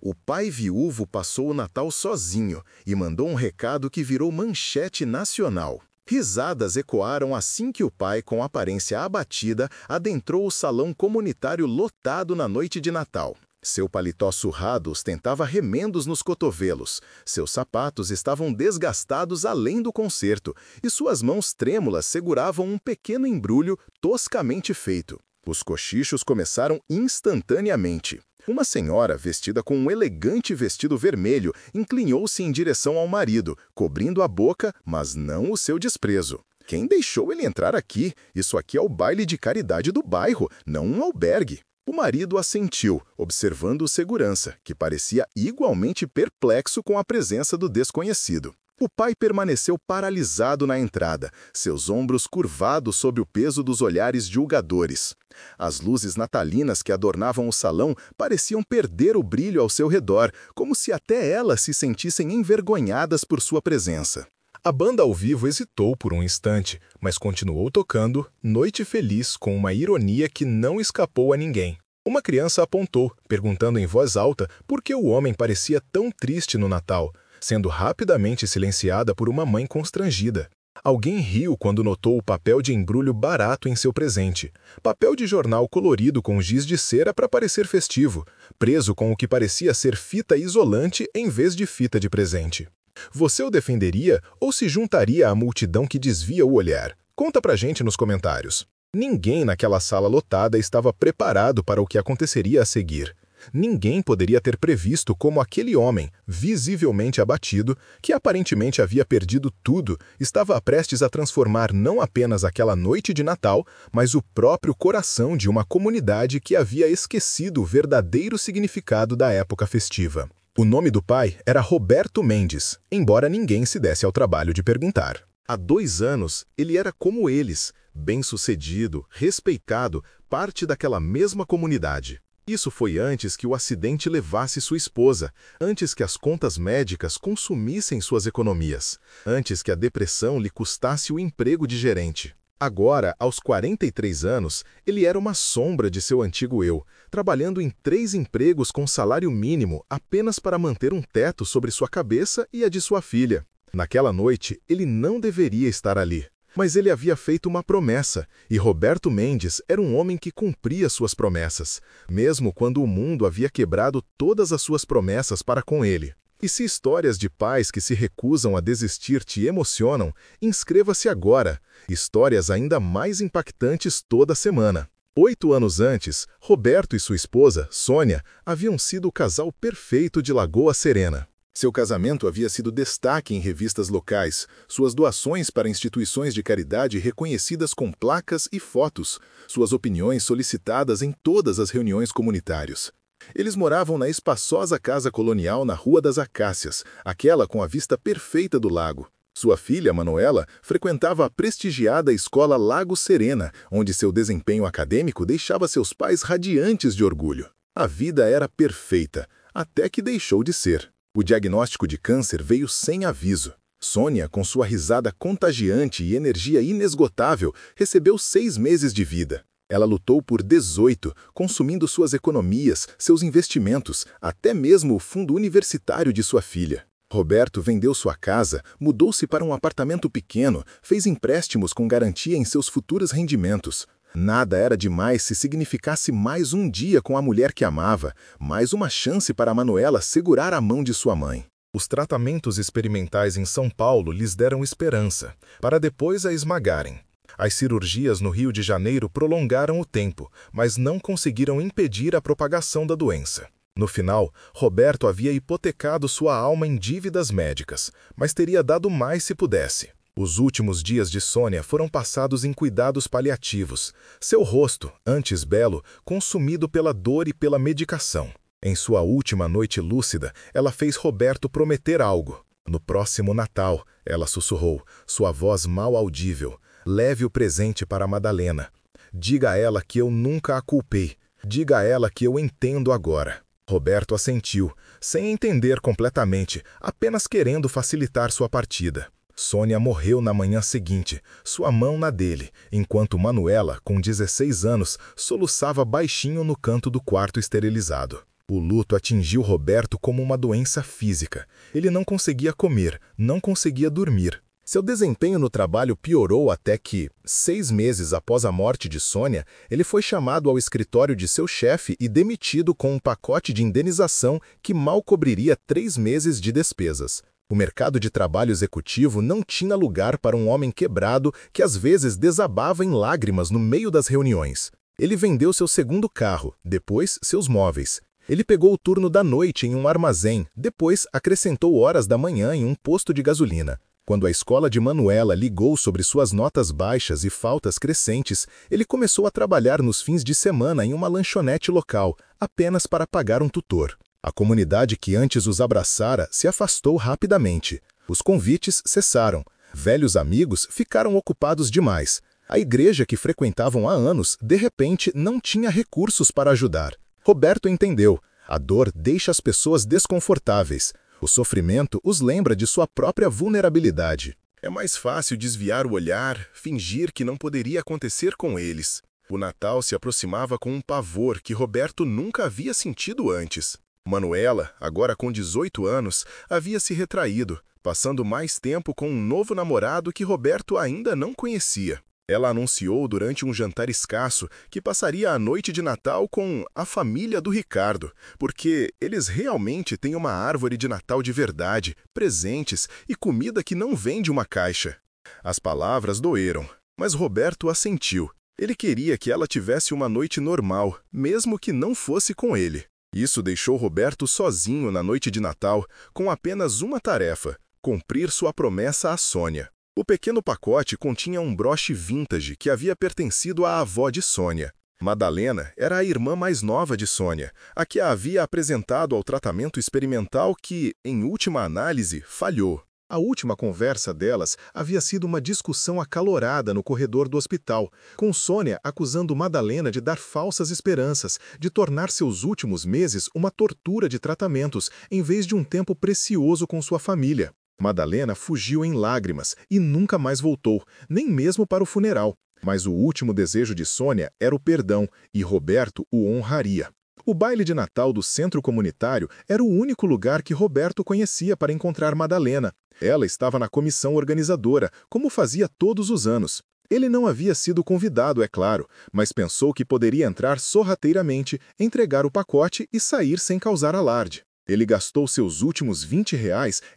O pai viúvo passou o Natal sozinho e mandou um recado que virou manchete nacional. Risadas ecoaram assim que o pai, com aparência abatida, adentrou o salão comunitário lotado na noite de Natal. Seu paletó surrado ostentava remendos nos cotovelos, seus sapatos estavam desgastados além do conserto, e suas mãos trêmulas seguravam um pequeno embrulho toscamente feito. Os cochichos começaram instantaneamente. Uma senhora, vestida com um elegante vestido vermelho, inclinou-se em direção ao marido, cobrindo a boca, mas não o seu desprezo. Quem deixou ele entrar aqui? Isso aqui é o baile de caridade do bairro, não um albergue. O marido assentiu, observando o segurança, que parecia igualmente perplexo com a presença do desconhecido. O pai permaneceu paralisado na entrada, seus ombros curvados sob o peso dos olhares julgadores. As luzes natalinas que adornavam o salão pareciam perder o brilho ao seu redor, como se até elas se sentissem envergonhadas por sua presença. A banda ao vivo hesitou por um instante, mas continuou tocando Noite Feliz com uma ironia que não escapou a ninguém. Uma criança apontou, perguntando em voz alta por que o homem parecia tão triste no Natal, sendo rapidamente silenciada por uma mãe constrangida. Alguém riu quando notou o papel de embrulho barato em seu presente. Papel de jornal colorido com giz de cera para parecer festivo, preso com o que parecia ser fita isolante em vez de fita de presente. Você o defenderia ou se juntaria à multidão que desvia o olhar? Conta pra gente nos comentários. Ninguém naquela sala lotada estava preparado para o que aconteceria a seguir. Ninguém poderia ter previsto como aquele homem, visivelmente abatido, que aparentemente havia perdido tudo, estava prestes a transformar não apenas aquela noite de Natal, mas o próprio coração de uma comunidade que havia esquecido o verdadeiro significado da época festiva. O nome do pai era Roberto Mendes, embora ninguém se desse ao trabalho de perguntar. Há 2 anos, ele era como eles, bem-sucedido, respeitado, parte daquela mesma comunidade. Isso foi antes que o acidente levasse sua esposa, antes que as contas médicas consumissem suas economias, antes que a depressão lhe custasse o emprego de gerente. Agora, aos 43 anos, ele era uma sombra de seu antigo eu, trabalhando em 3 empregos com salário mínimo apenas para manter um teto sobre sua cabeça e a de sua filha. Naquela noite, ele não deveria estar ali. Mas ele havia feito uma promessa, e Roberto Mendes era um homem que cumpria suas promessas, mesmo quando o mundo havia quebrado todas as suas promessas para com ele. E se histórias de pais que se recusam a desistir te emocionam, inscreva-se agora. Histórias ainda mais impactantes toda semana. 8 anos antes, Roberto e sua esposa, Sônia, haviam sido o casal perfeito de Lagoa Serena. Seu casamento havia sido destaque em revistas locais, suas doações para instituições de caridade reconhecidas com placas e fotos, suas opiniões solicitadas em todas as reuniões comunitárias. Eles moravam na espaçosa casa colonial na Rua das Acácias, aquela com a vista perfeita do lago. Sua filha, Manuela, frequentava a prestigiada escola Lago Serena, onde seu desempenho acadêmico deixava seus pais radiantes de orgulho. A vida era perfeita, até que deixou de ser. O diagnóstico de câncer veio sem aviso. Sônia, com sua risada contagiante e energia inesgotável, recebeu 6 meses de vida. Ela lutou por 18, consumindo suas economias, seus investimentos, até mesmo o fundo universitário de sua filha. Roberto vendeu sua casa, mudou-se para um apartamento pequeno, fez empréstimos com garantia em seus futuros rendimentos. Nada era demais se significasse mais um dia com a mulher que amava, mais uma chance para Manuela segurar a mão de sua mãe. Os tratamentos experimentais em São Paulo lhes deram esperança, para depois a esmagarem. As cirurgias no Rio de Janeiro prolongaram o tempo, mas não conseguiram impedir a propagação da doença. No final, Roberto havia hipotecado sua alma em dívidas médicas, mas teria dado mais se pudesse. Os últimos dias de Sônia foram passados em cuidados paliativos, seu rosto, antes belo, consumido pela dor e pela medicação. Em sua última noite lúcida, ela fez Roberto prometer algo. No próximo Natal, ela sussurrou, sua voz mal audível, leve o presente para Madalena. Diga a ela que eu nunca a culpei. Diga a ela que eu entendo agora. Roberto assentiu, sem entender completamente, apenas querendo facilitar sua partida. Sônia morreu na manhã seguinte, sua mão na dele, enquanto Manuela, com 16 anos, soluçava baixinho no canto do quarto esterilizado. O luto atingiu Roberto como uma doença física. Ele não conseguia comer, não conseguia dormir. Seu desempenho no trabalho piorou até que, 6 meses após a morte de Sônia, ele foi chamado ao escritório de seu chefe e demitido com um pacote de indenização que mal cobriria 3 meses de despesas. O mercado de trabalho executivo não tinha lugar para um homem quebrado que às vezes desabava em lágrimas no meio das reuniões. Ele vendeu seu segundo carro, depois seus móveis. Ele pegou o turno da noite em um armazém, depois acrescentou horas da manhã em um posto de gasolina. Quando a escola de Manuela ligou sobre suas notas baixas e faltas crescentes, ele começou a trabalhar nos fins de semana em uma lanchonete local, apenas para pagar um tutor. A comunidade que antes os abraçara se afastou rapidamente. Os convites cessaram. Velhos amigos ficaram ocupados demais. A igreja que frequentavam há anos, de repente, não tinha recursos para ajudar. Roberto entendeu. A dor deixa as pessoas desconfortáveis. O sofrimento os lembra de sua própria vulnerabilidade. É mais fácil desviar o olhar, fingir que não poderia acontecer com eles. O Natal se aproximava com um pavor que Roberto nunca havia sentido antes. Manuela, agora com 18 anos, havia se retraído, passando mais tempo com um novo namorado que Roberto ainda não conhecia. Ela anunciou durante um jantar escasso que passaria a noite de Natal com a família do Ricardo, porque eles realmente têm uma árvore de Natal de verdade, presentes e comida que não vem de uma caixa. As palavras doeram, mas Roberto assentiu. Ele queria que ela tivesse uma noite normal, mesmo que não fosse com ele. Isso deixou Roberto sozinho na noite de Natal, com apenas uma tarefa: cumprir sua promessa à Sônia. O pequeno pacote continha um broche vintage que havia pertencido à avó de Sônia. Madalena era a irmã mais nova de Sônia, a que a havia apresentado ao tratamento experimental que, em última análise, falhou. A última conversa delas havia sido uma discussão acalorada no corredor do hospital, com Sônia acusando Madalena de dar falsas esperanças, de tornar seus últimos meses uma tortura de tratamentos, em vez de um tempo precioso com sua família. Madalena fugiu em lágrimas e nunca mais voltou, nem mesmo para o funeral. Mas o último desejo de Sônia era o perdão, e Roberto o honraria. O baile de Natal do centro comunitário era o único lugar que Roberto conhecia para encontrar Madalena. Ela estava na comissão organizadora, como fazia todos os anos. Ele não havia sido convidado, é claro, mas pensou que poderia entrar sorrateiramente, entregar o pacote e sair sem causar alarde. Ele gastou seus últimos R$ 20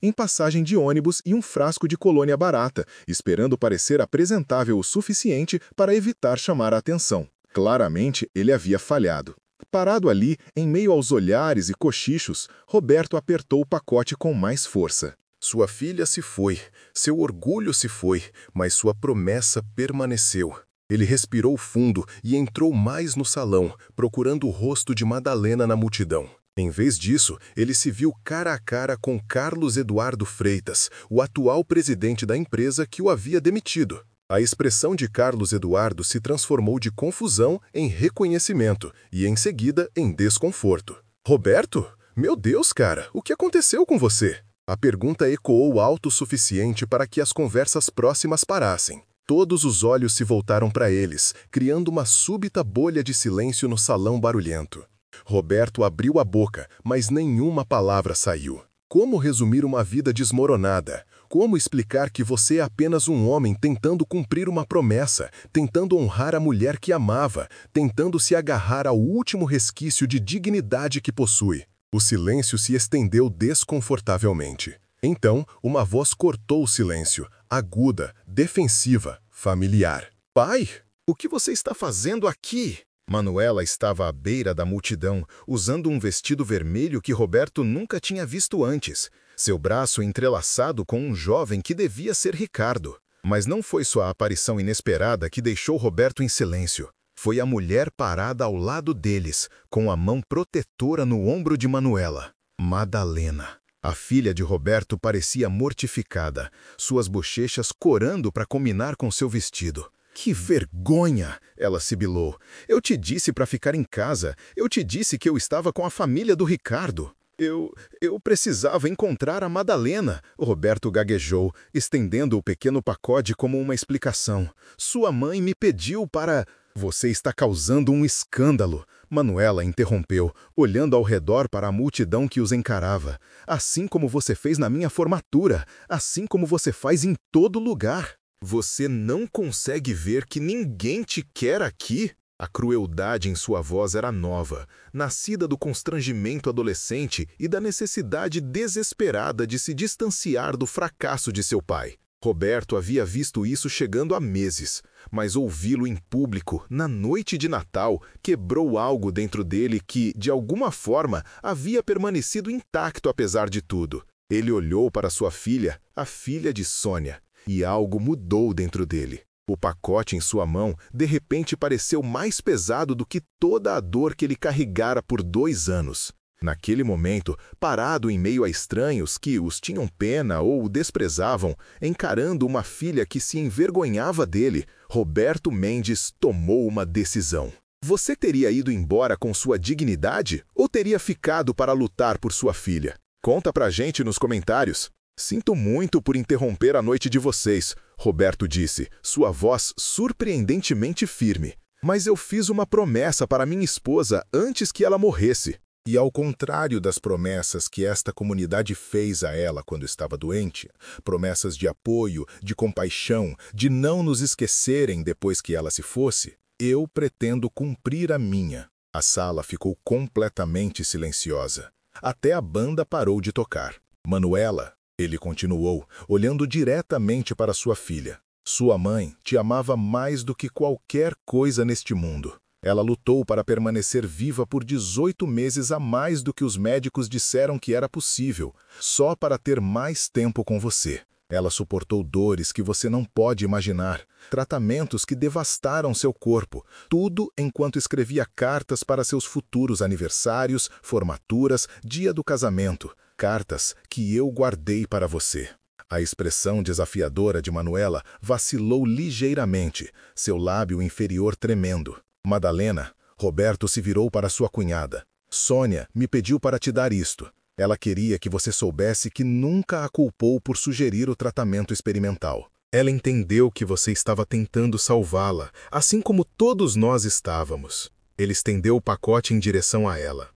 em passagem de ônibus e um frasco de colônia barata, esperando parecer apresentável o suficiente para evitar chamar a atenção. Claramente, ele havia falhado. Parado ali, em meio aos olhares e cochichos, Roberto apertou o pacote com mais força. Sua filha se foi, seu orgulho se foi, mas sua promessa permaneceu. Ele respirou fundo e entrou mais no salão, procurando o rosto de Madalena na multidão. Em vez disso, ele se viu cara a cara com Carlos Eduardo Freitas, o atual presidente da empresa que o havia demitido. A expressão de Carlos Eduardo se transformou de confusão em reconhecimento e, em seguida, em desconforto. Roberto? Meu Deus, cara, o que aconteceu com você? A pergunta ecoou alto o suficiente para que as conversas próximas parassem. Todos os olhos se voltaram para eles, criando uma súbita bolha de silêncio no salão barulhento. Roberto abriu a boca, mas nenhuma palavra saiu. Como resumir uma vida desmoronada? Como explicar que você é apenas um homem tentando cumprir uma promessa, tentando honrar a mulher que amava, tentando se agarrar ao último resquício de dignidade que possui? O silêncio se estendeu desconfortavelmente. Então, uma voz cortou o silêncio, aguda, defensiva, familiar. Pai, o que você está fazendo aqui? Manuela estava à beira da multidão, usando um vestido vermelho que Roberto nunca tinha visto antes, seu braço entrelaçado com um jovem que devia ser Ricardo. Mas não foi sua aparição inesperada que deixou Roberto em silêncio. Foi a mulher parada ao lado deles, com a mão protetora no ombro de Manuela. Madalena. A filha de Roberto parecia mortificada, suas bochechas corando para combinar com seu vestido. Que vergonha! Ela sibilou. Eu te disse para ficar em casa. Eu te disse que eu estava com a família do Ricardo. Eu precisava encontrar a Madalena. Roberto gaguejou, estendendo o pequeno pacote como uma explicação. Sua mãe me pediu para... Você está causando um escândalo, Manuela interrompeu, olhando ao redor para a multidão que os encarava. Assim como você fez na minha formatura, assim como você faz em todo lugar. Você não consegue ver que ninguém te quer aqui? A crueldade em sua voz era nova, nascida do constrangimento adolescente e da necessidade desesperada de se distanciar do fracasso de seu pai. Roberto havia visto isso chegando há meses, mas ouvi-lo em público, na noite de Natal, quebrou algo dentro dele que, de alguma forma, havia permanecido intacto apesar de tudo. Ele olhou para sua filha, a filha de Sônia, e algo mudou dentro dele. O pacote em sua mão, de repente, pareceu mais pesado do que toda a dor que ele carregara por 2 anos. Naquele momento, parado em meio a estranhos que os tinham pena ou o desprezavam, encarando uma filha que se envergonhava dele, Roberto Mendes tomou uma decisão. Você teria ido embora com sua dignidade ou teria ficado para lutar por sua filha? Conta pra gente nos comentários. Sinto muito por interromper a noite de vocês, Roberto disse, sua voz surpreendentemente firme. Mas eu fiz uma promessa para minha esposa antes que ela morresse. E ao contrário das promessas que esta comunidade fez a ela quando estava doente, promessas de apoio, de compaixão, de não nos esquecerem depois que ela se fosse, eu pretendo cumprir a minha. A sala ficou completamente silenciosa. Até a banda parou de tocar. Manuela, ele continuou, olhando diretamente para sua filha. Sua mãe te amava mais do que qualquer coisa neste mundo. Ela lutou para permanecer viva por 18 meses a mais do que os médicos disseram que era possível, só para ter mais tempo com você. Ela suportou dores que você não pode imaginar, tratamentos que devastaram seu corpo, tudo enquanto escrevia cartas para seus futuros aniversários, formaturas, dia do casamento, cartas que eu guardei para você. A expressão desafiadora de Manuela vacilou ligeiramente, seu lábio inferior tremendo. Madalena, Roberto se virou para sua cunhada. Sônia me pediu para te dar isto. Ela queria que você soubesse que nunca a culpou por sugerir o tratamento experimental. Ela entendeu que você estava tentando salvá-la, assim como todos nós estávamos. Ele estendeu o pacote em direção a ela.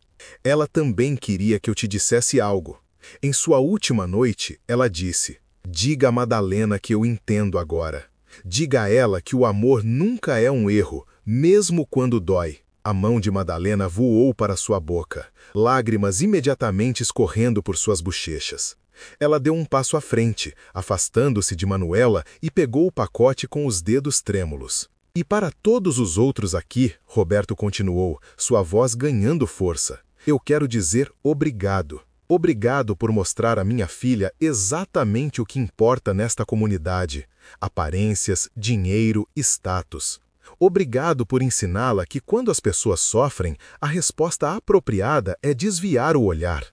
Ela também queria que eu te dissesse algo. Em sua última noite, ela disse: diga a Madalena que eu entendo agora. Diga a ela que o amor nunca é um erro, mesmo quando dói. A mão de Madalena voou para sua boca, lágrimas imediatamente escorrendo por suas bochechas. Ela deu um passo à frente, afastando-se de Manuela e pegou o pacote com os dedos trêmulos. E para todos os outros aqui, Roberto continuou, sua voz ganhando força, eu quero dizer obrigado. Obrigado por mostrar à minha filha exatamente o que importa nesta comunidade: aparências, dinheiro, status. Obrigado por ensiná-la que quando as pessoas sofrem, a resposta apropriada é desviar o olhar.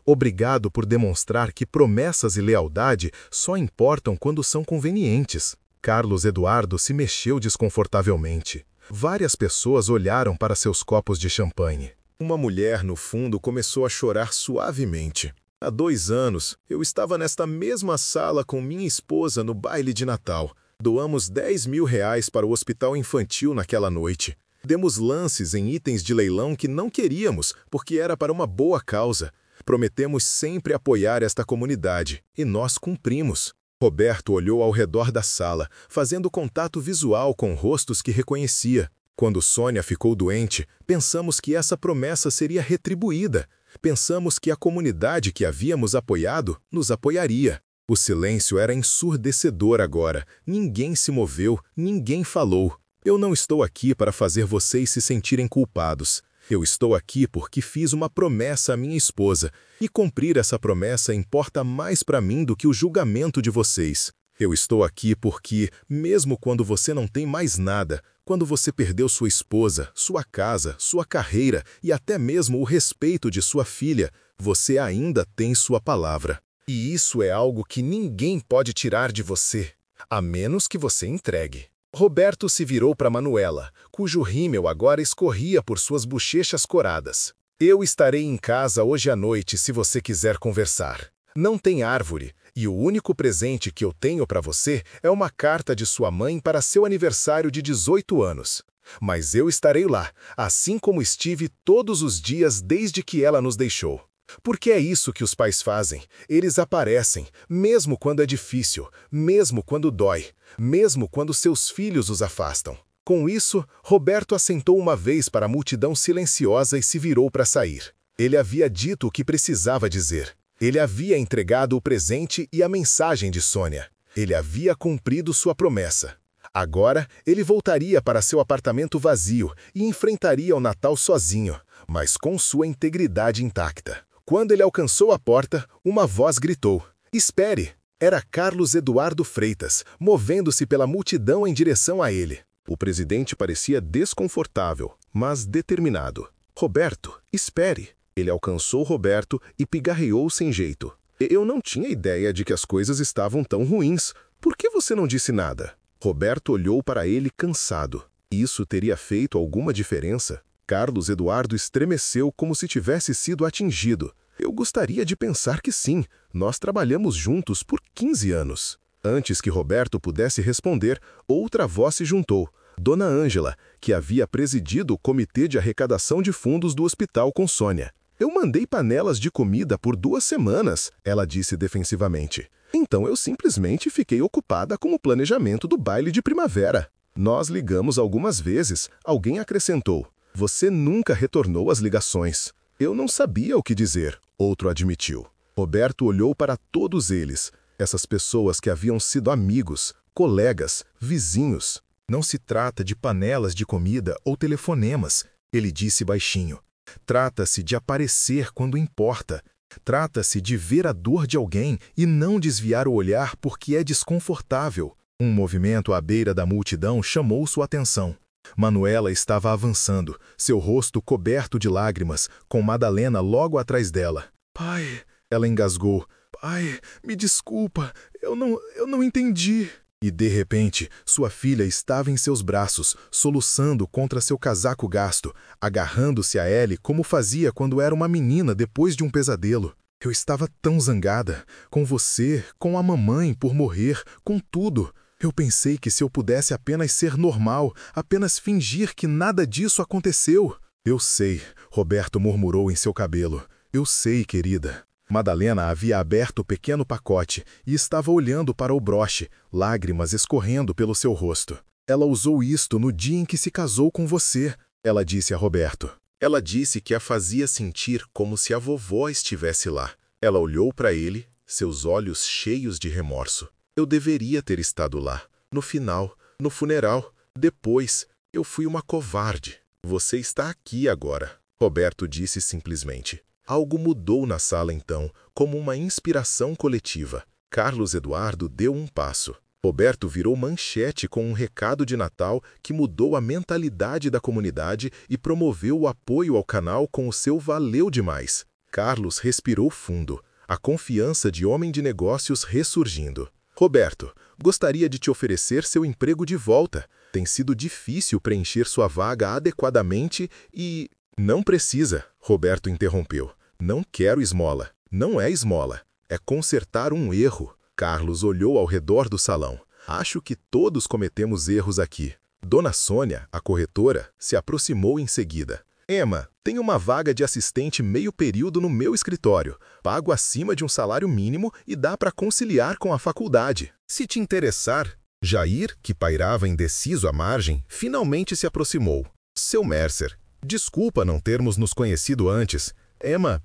Obrigado por demonstrar que promessas e lealdade só importam quando são convenientes. Carlos Eduardo se mexeu desconfortavelmente. Várias pessoas olharam para seus copos de champanhe. Uma mulher, no fundo, começou a chorar suavemente. Há 2 anos, eu estava nesta mesma sala com minha esposa no baile de Natal. Doamos R$10.000 para o hospital infantil naquela noite. Demos lances em itens de leilão que não queríamos, porque era para uma boa causa. Prometemos sempre apoiar esta comunidade, e nós cumprimos. Roberto olhou ao redor da sala, fazendo contato visual com rostos que reconhecia. Quando Sônia ficou doente, pensamos que essa promessa seria retribuída. Pensamos que a comunidade que havíamos apoiado nos apoiaria. O silêncio era ensurdecedor agora. Ninguém se moveu, ninguém falou. Eu não estou aqui para fazer vocês se sentirem culpados. Eu estou aqui porque fiz uma promessa à minha esposa, e cumprir essa promessa importa mais para mim do que o julgamento de vocês. Eu estou aqui porque, mesmo quando você não tem mais nada, quando você perdeu sua esposa, sua casa, sua carreira e até mesmo o respeito de sua filha, você ainda tem sua palavra. E isso é algo que ninguém pode tirar de você, a menos que você entregue. Roberto se virou para Manuela, cujo rímel agora escorria por suas bochechas coradas. Eu estarei em casa hoje à noite se você quiser conversar. Não tem árvore, e o único presente que eu tenho para você é uma carta de sua mãe para seu aniversário de 18 anos. Mas eu estarei lá, assim como estive todos os dias desde que ela nos deixou. Porque é isso que os pais fazem. Eles aparecem, mesmo quando é difícil, mesmo quando dói, mesmo quando seus filhos os afastam. Com isso, Roberto assentou uma vez para a multidão silenciosa e se virou para sair. Ele havia dito o que precisava dizer. Ele havia entregado o presente e a mensagem de Sônia. Ele havia cumprido sua promessa. Agora, ele voltaria para seu apartamento vazio e enfrentaria o Natal sozinho, mas com sua integridade intacta. Quando ele alcançou a porta, uma voz gritou: "Espere!" Era Carlos Eduardo Freitas, movendo-se pela multidão em direção a ele. O presidente parecia desconfortável, mas determinado. "Roberto, espere!" Ele alcançou Roberto e pigarreou sem jeito. "Eu não tinha ideia de que as coisas estavam tão ruins. Por que você não disse nada?" Roberto olhou para ele cansado. Isso teria feito alguma diferença? Carlos Eduardo estremeceu como se tivesse sido atingido. "Eu gostaria de pensar que sim. Nós trabalhamos juntos por 15 anos. Antes que Roberto pudesse responder, outra voz se juntou. Dona Ângela, que havia presidido o comitê de arrecadação de fundos do hospital com Sônia. "Eu mandei panelas de comida por 2 semanas", ela disse defensivamente. "Então eu simplesmente fiquei ocupada com o planejamento do baile de primavera." "Nós ligamos algumas vezes", alguém acrescentou. "Você nunca retornou às ligações." "Eu não sabia o que dizer", outro admitiu. Roberto olhou para todos eles, essas pessoas que haviam sido amigos, colegas, vizinhos. "Não se trata de panelas de comida ou telefonemas", ele disse baixinho. "Trata-se de aparecer quando importa. Trata-se de ver a dor de alguém e não desviar o olhar porque é desconfortável." Um movimento à beira da multidão chamou sua atenção. Manuela estava avançando, seu rosto coberto de lágrimas, com Madalena logo atrás dela. "Pai", ela engasgou. "Pai, me desculpa, eu não entendi." E, de repente, sua filha estava em seus braços, soluçando contra seu casaco gasto, agarrando-se a ele como fazia quando era uma menina depois de um pesadelo. "Eu estava tão zangada, com você, com a mamãe por morrer, com tudo. Eu pensei que se eu pudesse apenas ser normal, apenas fingir que nada disso aconteceu." "Eu sei", Roberto murmurou em seu cabelo. "Eu sei, querida." Madalena havia aberto o pequeno pacote e estava olhando para o broche, lágrimas escorrendo pelo seu rosto. "Ela usou isto no dia em que se casou com você", ela disse a Roberto. Ela disse que a fazia sentir como se a vovó estivesse lá. Ela olhou para ele, seus olhos cheios de remorso. "Eu deveria ter estado lá. No final, no funeral. Depois, eu fui uma covarde. Você está aqui agora", Roberto disse simplesmente. Algo mudou na sala então, como uma inspiração coletiva. Carlos Eduardo deu um passo. Roberto virou manchete com um recado de Natal que mudou a mentalidade da comunidade e promoveu o apoio ao canal com o seu "valeu demais". Carlos respirou fundo, a confiança de homem de negócios ressurgindo. "Roberto, gostaria de te oferecer seu emprego de volta. Tem sido difícil preencher sua vaga adequadamente e..." "Não precisa", Roberto interrompeu. "Não quero esmola. Não é esmola. É consertar um erro." Carlos olhou ao redor do salão. "Acho que todos cometemos erros aqui." Dona Sônia, a corretora, se aproximou em seguida. "Emma, tem uma vaga de assistente meio período no meu escritório. Pago acima de um salário mínimo e dá para conciliar com a faculdade. Se te interessar." Jair, que pairava indeciso à margem, finalmente se aproximou. "Seu Mercer, desculpa não termos nos conhecido antes. Emma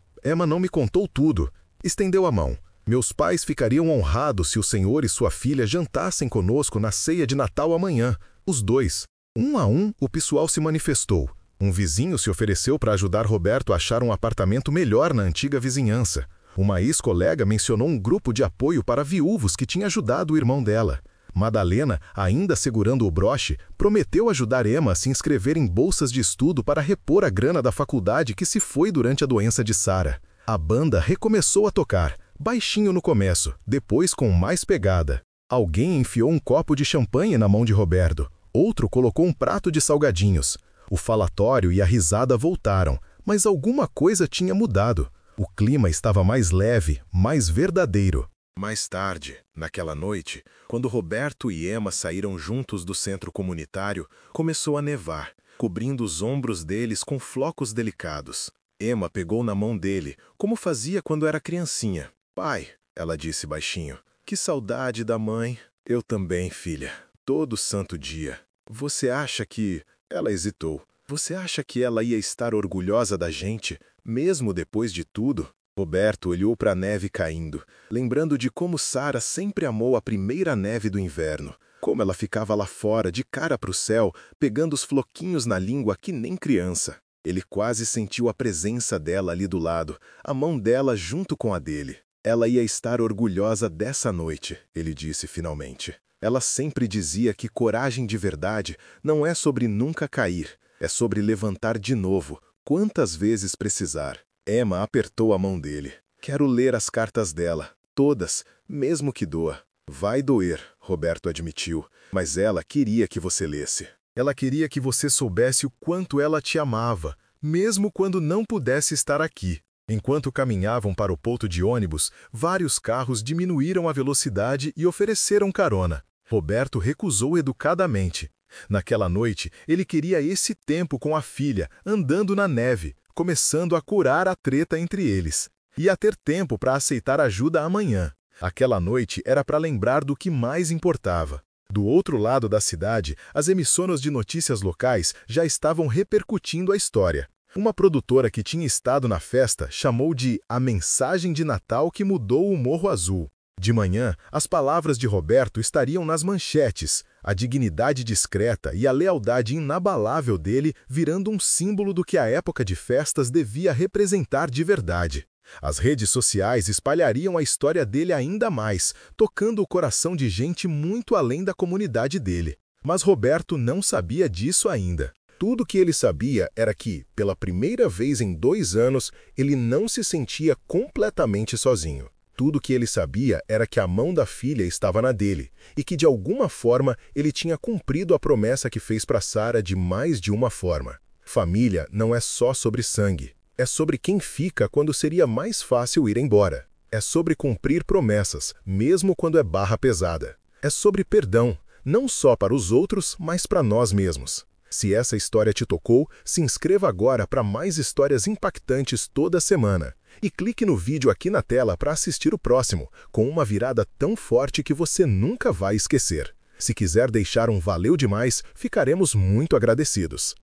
não me contou tudo." Estendeu a mão. "Meus pais ficariam honrados se o senhor e sua filha jantassem conosco na ceia de Natal amanhã. Os dois." Um a um, o pessoal se manifestou. Um vizinho se ofereceu para ajudar Roberto a achar um apartamento melhor na antiga vizinhança. Uma ex-colega mencionou um grupo de apoio para viúvos que tinha ajudado o irmão dela. Madalena, ainda segurando o broche, prometeu ajudar Emma a se inscrever em bolsas de estudo para repor a grana da faculdade que se foi durante a doença de Sara. A banda recomeçou a tocar, baixinho no começo, depois com mais pegada. Alguém enfiou um copo de champanhe na mão de Roberto. Outro colocou um prato de salgadinhos. O falatório e a risada voltaram, mas alguma coisa tinha mudado. O clima estava mais leve, mais verdadeiro. Mais tarde, naquela noite, quando Roberto e Emma saíram juntos do centro comunitário, começou a nevar. cobrindo os ombros deles com flocos delicados. Emma pegou na mão dele, como fazia quando era criancinha. Pai, ela disse baixinho, que saudade da mãe. Eu também, filha. Todo santo dia. Você acha que... Ela hesitou. Você acha que ela ia estar orgulhosa da gente, mesmo depois de tudo? Roberto olhou para a neve caindo, lembrando de como Sara sempre amou a primeira neve do inverno. Como ela ficava lá fora, de cara para o céu, pegando os floquinhos na língua que nem criança. Ele quase sentiu a presença dela ali do lado, a mão dela junto com a dele. Ela ia estar orgulhosa dessa noite, ele disse finalmente. Ela sempre dizia que coragem de verdade não é sobre nunca cair, é sobre levantar de novo, quantas vezes precisar. Emma apertou a mão dele. Quero ler as cartas dela, todas, mesmo que doa. Vai doer, Roberto admitiu, mas ela queria que você lesse. Ela queria que você soubesse o quanto ela te amava, mesmo quando não pudesse estar aqui. Enquanto caminhavam para o ponto de ônibus, vários carros diminuíram a velocidade e ofereceram carona. Roberto recusou educadamente. Naquela noite, ele queria esse tempo com a filha, andando na neve, começando a curar a treta entre eles. Ia ter tempo para aceitar ajuda amanhã. Aquela noite era para lembrar do que mais importava. Do outro lado da cidade, as emissoras de notícias locais já estavam repercutindo a história. Uma produtora que tinha estado na festa chamou de a mensagem de Natal que mudou o Morro Azul. De manhã, as palavras de Roberto estariam nas manchetes, a dignidade discreta e a lealdade inabalável dele virando um símbolo do que a época de festas devia representar de verdade. As redes sociais espalhariam a história dele ainda mais, tocando o coração de gente muito além da comunidade dele. Mas Roberto não sabia disso ainda. Tudo que ele sabia era que, pela primeira vez em 2 anos, ele não se sentia completamente sozinho. Tudo que ele sabia era que a mão da filha estava na dele, e que de alguma forma ele tinha cumprido a promessa que fez para Sara de mais de uma forma. Família não é só sobre sangue. É sobre quem fica quando seria mais fácil ir embora. É sobre cumprir promessas, mesmo quando é barra pesada. É sobre perdão, não só para os outros, mas para nós mesmos. Se essa história te tocou, se inscreva agora para mais histórias impactantes toda semana. E clique no vídeo aqui na tela para assistir o próximo, com uma virada tão forte que você nunca vai esquecer. Se quiser deixar um valeu demais, ficaremos muito agradecidos.